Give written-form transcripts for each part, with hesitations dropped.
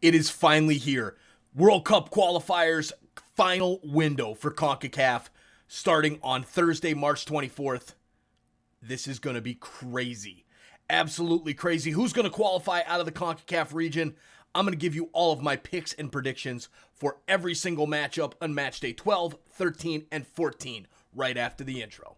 It is finally here. World Cup qualifiers final window for CONCACAF starting on Thursday, March 24th. This is going to be crazy. Absolutely crazy. Who's going to qualify out of the CONCACAF region? I'm going to give you all of my picks and predictions for every single matchup on match day 12, 13, and 14 right after the intro.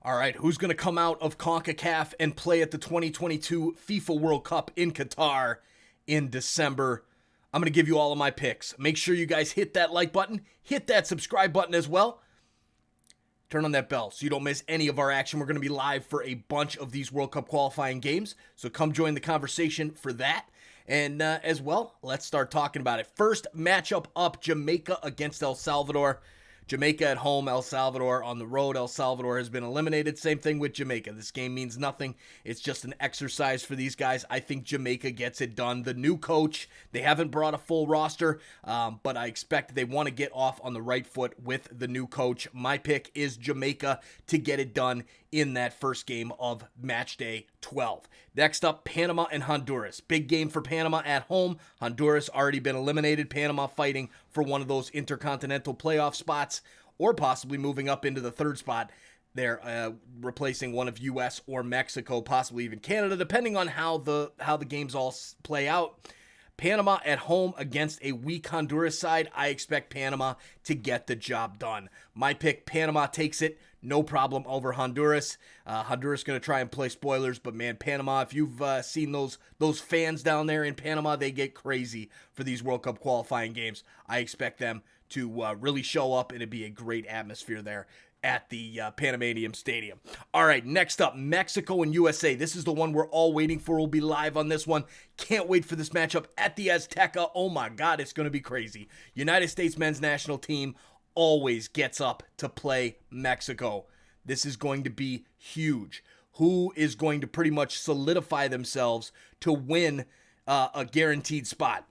All right, who's going to come out of CONCACAF and play at the 2022 FIFA World Cup in Qatar in December? I'm going to give you all of my picks. Make sure you guys hit that like button, hit that subscribe button as well. Turn on that bell so you don't miss any of our action. We're going to be live for a bunch of these World Cup qualifying games, so come join the conversation for that. And as well, let's start talking about it. First matchup up, Jamaica against El Salvador. Jamaica at home, El Salvador on the road. El Salvador has been eliminated. Same thing with Jamaica. This game means nothing. It's just an exercise for these guys. I think Jamaica gets it done. The new coach, they haven't brought a full roster, but I expect they want to get off on the right foot with the new coach. My pick is Jamaica to get it done in that first game of match day 12. Next up, Panama and Honduras. Big game for Panama at home. Honduras already been eliminated. Panama fighting for one of those intercontinental playoff spots, or possibly moving up into the third spot. They're replacing one of US or Mexico, possibly even Canada, depending on how the games all play out. Panama at home against a weak Honduras side. I expect Panama to get the job done. My pick, Panama takes it. No problem over Honduras. Honduras going to try and play spoilers, but man, Panama, if you've seen those fans down there in Panama, they get crazy for these World Cup qualifying games. I expect them to really show up, and it'd be a great atmosphere there at the Panamanian Stadium. All right, next up, Mexico and USA. This is the one we're all waiting for. We'll be live on this one. Can't wait for this matchup at the Azteca. Oh my God, it's going to be crazy. United States men's national team always gets up to play Mexico. This is going to be huge. Who is going to pretty much solidify themselves to win a guaranteed spot?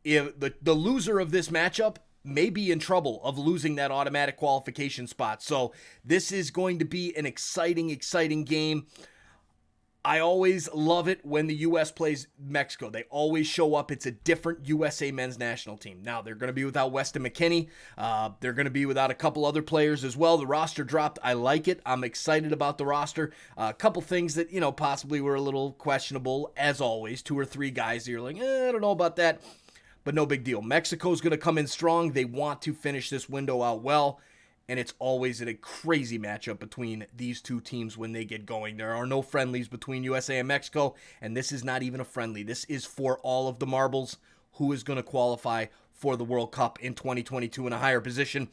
If the loser of this matchup may be in trouble of losing that automatic qualification spot. So this is going to be an exciting game. I always love it when the U.S. plays Mexico. They always show up. It's a different USA men's national team. Now, they're going to be without Weston McKennie. They're going to be without a couple other players as well. The roster dropped. I like it. I'm excited about the roster. A couple things that, possibly were a little questionable, as always. 2 or 3 guys that you're like, I don't know about that. But no big deal. Mexico's going to come in strong. They want to finish this window out well. And it's always a crazy matchup between these two teams when they get going. There are no friendlies between USA and Mexico, and this is not even a friendly. This is for all of the marbles. Who is going to qualify for the World Cup in 2022 in a higher position?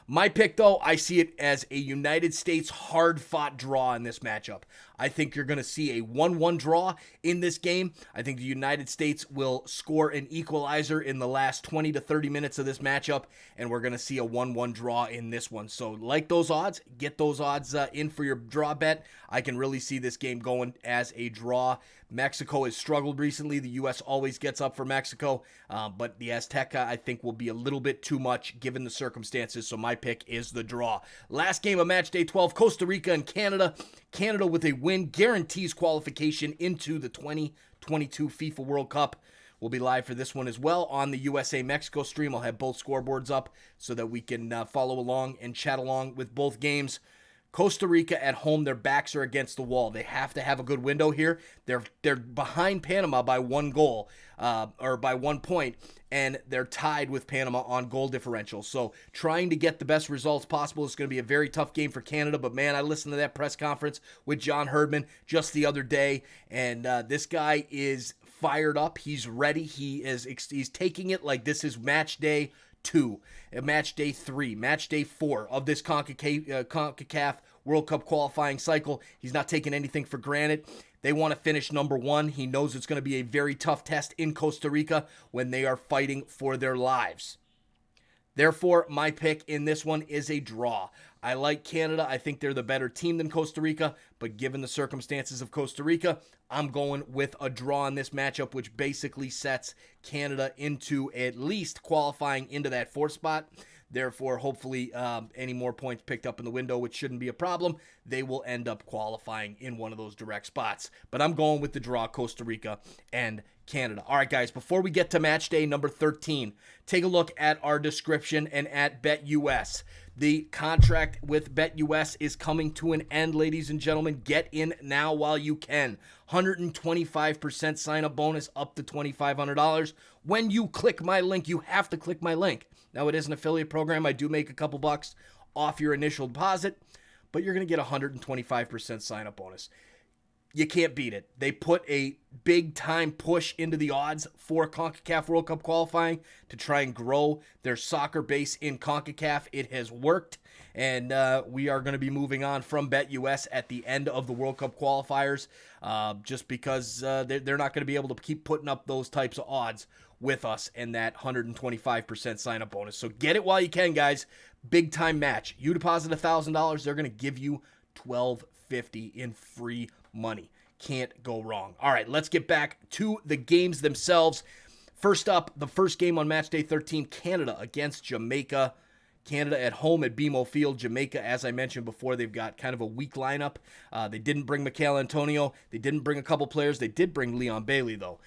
My pick, though, I see it as a United States hard-fought draw in this matchup. I think you're going to see a 1-1 draw in this game. I think the United States will score an equalizer in the last 20 to 30 minutes of this matchup, and we're going to see a 1-1 draw in this one. So like those odds, get those odds in for your draw bet. I can really see this game going as a draw. Mexico has struggled recently. The U.S. always gets up for Mexico, but the Azteca, I think, will be a little bit too much given the circumstances, so my pick is the draw. Last game of match day 12, Costa Rica and Canada. Canada with a win guarantees qualification into the 2022 FIFA World Cup. We'll be live for this one as well on the USA-Mexico stream. I'll have both scoreboards up so that we can follow along and chat along with both games. Costa Rica at home, their backs are against the wall. They have to have a good window here. They're behind Panama by 1 goal, or by 1 point, and they're tied with Panama on goal differential. So trying to get the best results possible is going to be a very tough game for Canada. But man, I listened to that press conference with John Herdman just the other day, and this guy is fired up. He's ready. He's taking it like this is match day 2, match day 3, match day 4 of this CONCACAF World Cup qualifying cycle. He's not taking anything for granted. They want to finish number 1. He knows it's going to be a very tough test in Costa Rica when they are fighting for their lives. Therefore, my pick in this one is a draw. I like Canada. I think they're the better team than Costa Rica, but given the circumstances of Costa Rica, I'm going with a draw in this matchup, which basically sets Canada into at least qualifying into that 4th spot. Therefore, hopefully, any more points picked up in the window, which shouldn't be a problem, they will end up qualifying in one of those direct spots. But I'm going with the draw, Costa Rica and Canada. All right, guys, before we get to match day number 13, take a look at our description and at BetUS. The contract with BetUS is coming to an end, ladies and gentlemen. Get in now while you can. 125% sign-up bonus up to $2,500. When you click my link, you have to click my link. Now, it is an affiliate program. I do make a couple bucks off your initial deposit, but you're going to get 125% sign-up bonus. You can't beat it. They put a big-time push into the odds for CONCACAF World Cup qualifying to try and grow their soccer base in CONCACAF. It has worked, and we are going to be moving on from BetUS at the end of the World Cup qualifiers just because they're not going to be able to keep putting up those types of odds with us and that 125% sign-up bonus. So get it while you can, guys. Big-time match. You deposit $1,000, they're going to give you $1,250 in free money. Can't go wrong. All right, let's get back to the games themselves. First up, the first game on match day 13, Canada against Jamaica. Canada at home at BMO Field. Jamaica, as I mentioned before, they've got kind of a weak lineup. They didn't bring Michael Antonio. They didn't bring a couple players. They did bring Leon Bailey, though.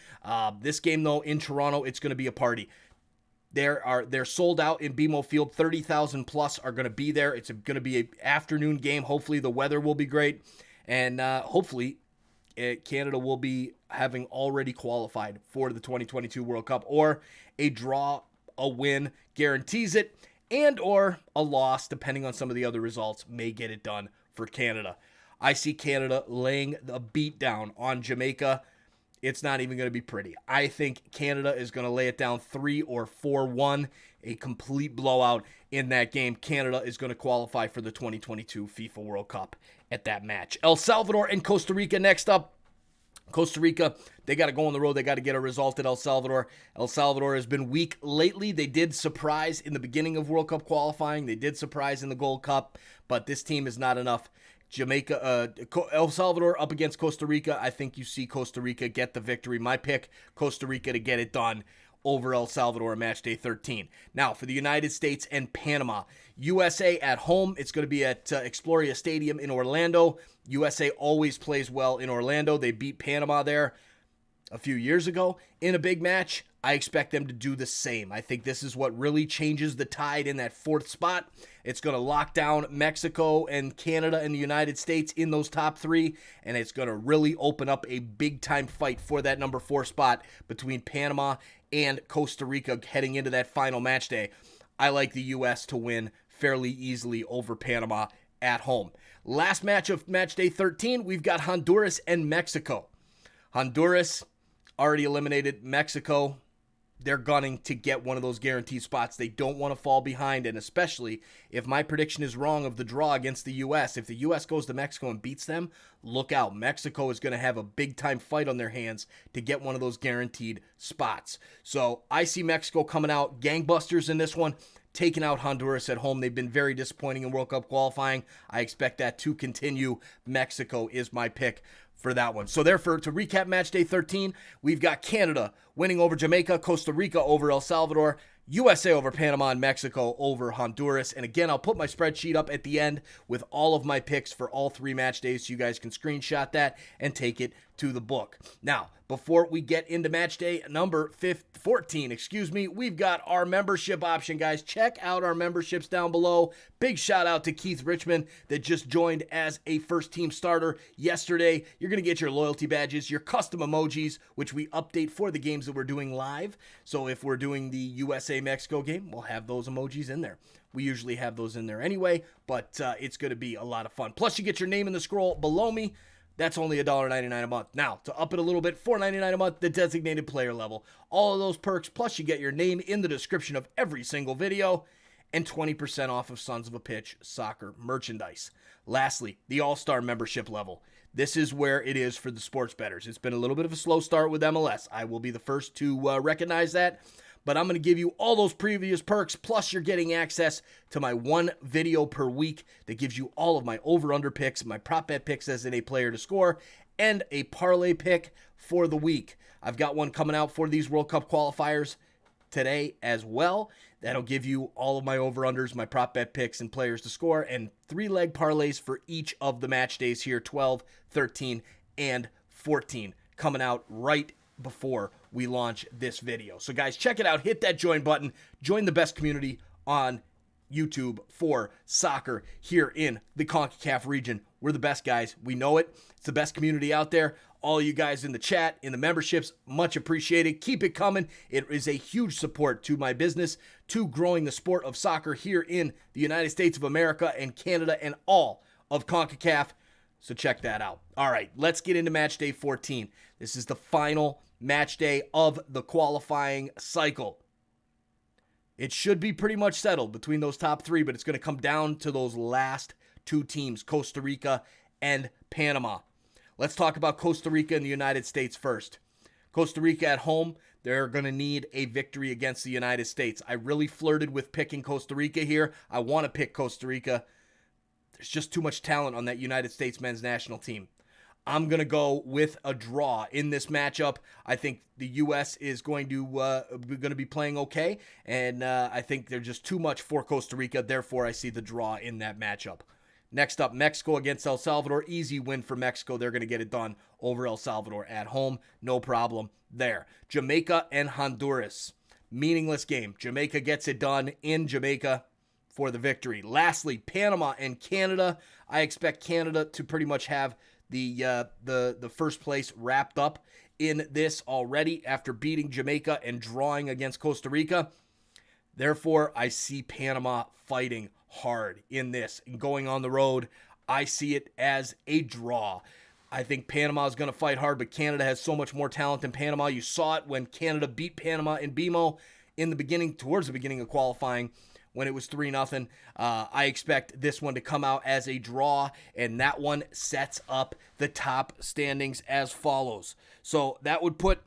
This game, though, in Toronto, it's going to be a party. They're sold out in BMO Field. 30,000 plus are going to be there. It's going to be an afternoon game. Hopefully the weather will be great. And hopefully Canada will be having already qualified for the 2022 World Cup, or a draw, a win guarantees it, and or a loss, depending on some of the other results, may get it done for Canada. I see Canada laying the beat down on Jamaica. It's not even going to be pretty. I think Canada is going to lay it down 3 or 4-1, a complete blowout in that game. Canada is going to qualify for the 2022 FIFA World Cup at that match. El Salvador and Costa Rica next up. Costa Rica, they got to go on the road. They got to get a result at El Salvador. El Salvador has been weak lately. They did surprise in the beginning of World Cup qualifying. They did surprise in the Gold Cup, but this team is not enough. El Salvador up against Costa Rica. I think you see Costa Rica get the victory. My pick, Costa Rica to get it done over El Salvador match day 13. Now, for the United States and Panama. USA at home. It's going to be at Exploria Stadium in Orlando. USA always plays well in Orlando. They beat Panama there a few years ago in a big match. I expect them to do the same. I think this is what really changes the tide in that 4th spot. It's going to lock down Mexico and Canada and the United States in those top 3, and it's going to really open up a big-time fight for that number 4 spot between Panama and Costa Rica heading into that final match day. I like the U.S. to win fairly easily over Panama at home. Last match of match day 13, we've got Honduras and Mexico. Honduras already eliminated. Mexico, they're gunning to get one of those guaranteed spots. They don't want to fall behind, and especially if my prediction is wrong of the draw against the U.S., if the U.S. goes to Mexico and beats them, look out. Mexico is going to have a big-time fight on their hands to get one of those guaranteed spots. So I see Mexico coming out gangbusters in this one, taking out Honduras at home. They've been very disappointing in World Cup qualifying. I expect that to continue. Mexico is my pick for that one. So therefore, to recap match day 13, we've got Canada winning over Jamaica, Costa Rica over El Salvador, USA over Panama, and Mexico over Honduras. And again, I'll put my spreadsheet up at the end with all of my picks for all 3 match days so you guys can screenshot that and take it to the book. Now, before we get into match day number 14, we've got our membership option, guys. Check out our memberships down below. Big shout out to Keith Richmond that just joined as a first team starter yesterday. You're going to get your loyalty badges, your custom emojis, which we update for the games that we're doing live. So if we're doing the USA-Mexico game, we'll have those emojis in there. We usually have those in there anyway, but it's going to be a lot of fun. Plus, you get your name in the scroll below me. That's only $1.99 a month. Now, to up it a little bit, $4.99 a month, the designated player level. All of those perks, plus you get your name in the description of every single video, and 20% off of Sons of a Pitch soccer merchandise. Lastly, the All-Star membership level. This is where it is for the sports bettors. It's been a little bit of a slow start with MLS. I will be the first to recognize that. but I'm going to give you all those previous perks, plus you're getting access to my one video per week that gives you all of my over-under picks, my prop bet picks as in a player to score, and a parlay pick for the week. I've got one coming out for these World Cup qualifiers today as well. That'll give you all of my over-unders, my prop bet picks, and players to score, and 3-leg parlays for each of the match days here, 12, 13, and 14, coming out right before we launch this video. So guys, check it out. Hit that join button. Join the best community on YouTube for soccer here in the CONCACAF region. We're the best, guys. We know it. It's the best community out there. All you guys in the chat, in the memberships, much appreciated. Keep it coming. It is a huge support to my business, to growing the sport of soccer here in the United States of America and Canada and all of CONCACAF. So check that out. All right, let's get into match day 14. This is the final match day of the qualifying cycle. It should be pretty much settled between those top three, but it's going to come down to those last two teams, Costa Rica and Panama. Let's talk about Costa Rica and the United States first. Costa Rica at home, they're going to need a victory against the United States. I really flirted with picking Costa Rica here. I want to pick Costa Rica. There's just too much talent on that United States men's national team. I'm going to go with a draw in this matchup. I think the U.S. is going to be playing okay, and I think they're just too much for Costa Rica. Therefore, I see the draw in that matchup. Next up, Mexico against El Salvador. Easy win for Mexico. They're going to get it done over El Salvador at home. No problem there. Jamaica and Honduras. Meaningless game. Jamaica gets it done in Jamaica for the victory. Lastly, Panama and Canada. I expect Canada to pretty much have the first place wrapped up in this already after beating Jamaica and drawing against Costa Rica. Therefore, I see Panama fighting hard in this and going on the road. I see it as a draw. I think Panama is going to fight hard, but Canada has so much more talent than Panama. You saw it when Canada beat Panama in BMO in the beginning, towards the beginning of qualifying, when it was 3-0. I expect this one to come out as a draw, and that one sets up the top standings as follows. So that would put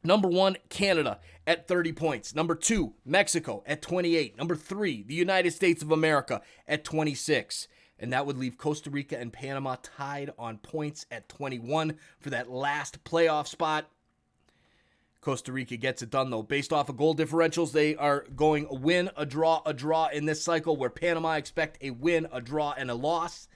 number 1, Canada at 30 points. Number 2, Mexico at 28. Number 3, the United States of America at 26. And that would leave Costa Rica and Panama tied on points at 21 for that last playoff spot. Costa Rica gets it done, though. Based off of goal differentials, they are going a win, a draw in this cycle, where Panama expect a win, a draw, and a loss.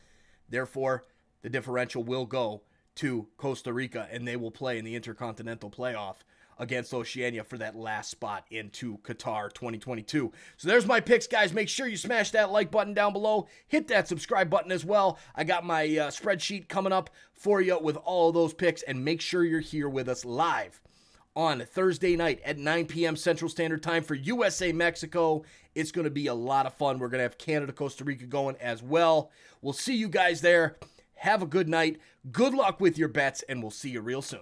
Therefore, the differential will go to Costa Rica, and they will play in the Intercontinental Playoff against Oceania for that last spot into Qatar 2022. So there's my picks, guys. Make sure you smash that like button down below. Hit that subscribe button as well. I got my spreadsheet coming up for you with all of those picks, and make sure you're here with us live on Thursday night at 9 p.m. Central Standard Time for USA Mexico. It's going to be a lot of fun. We're going to have Canada, Costa Rica going as well. We'll see you guys there. Have a good night. Good luck with your bets, and we'll see you real soon.